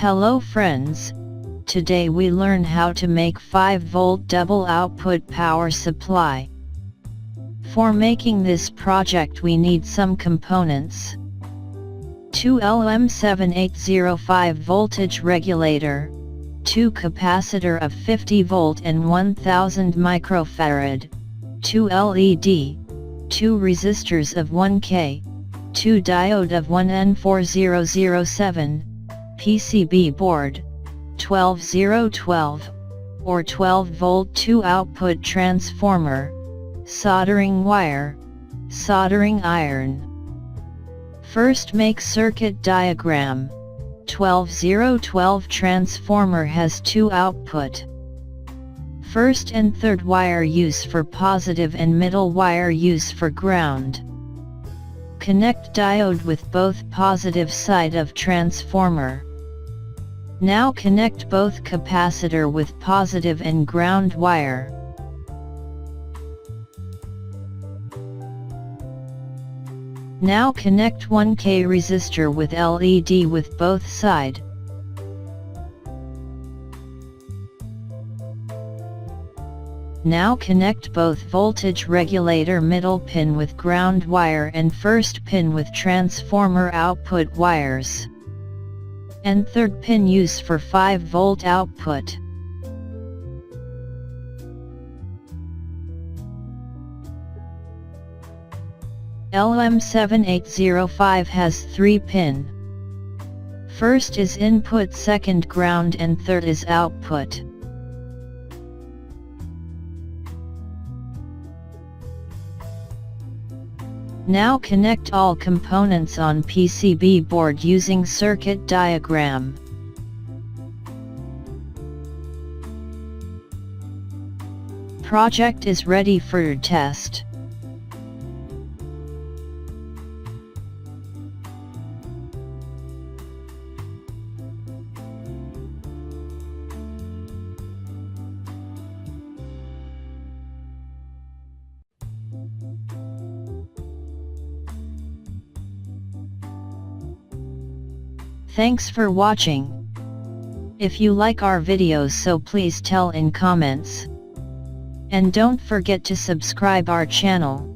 Hello friends, today we learn how to make 5-volt double output power supply. For making this project we need some components. 2 LM7805 voltage regulator, 2 capacitor of 50 volt and 1000 microfarad, 2 LED, 2 resistors of 1K, 2 diode of 1N4007, PCB board, 12012, or 12 volt 2 output transformer, soldering wire, soldering iron. First make circuit diagram. 12012 transformer has 2 output. First and third wire use for positive and middle wire use for ground. Connect diode with both positive side of transformer. Now connect both capacitor with positive and ground wire. Now connect 1K resistor with LED with both side. Now connect both voltage regulator middle pin with ground wire and first pin with transformer output wires. And third pin use for 5 volt output. LM7805 has 3 pin. First is input, second ground and third is output. Now connect all components on PCB board using circuit diagram. Project is ready for test. Thanks for watching. If you like our videos, so please tell in comments. And don't forget to subscribe our channel.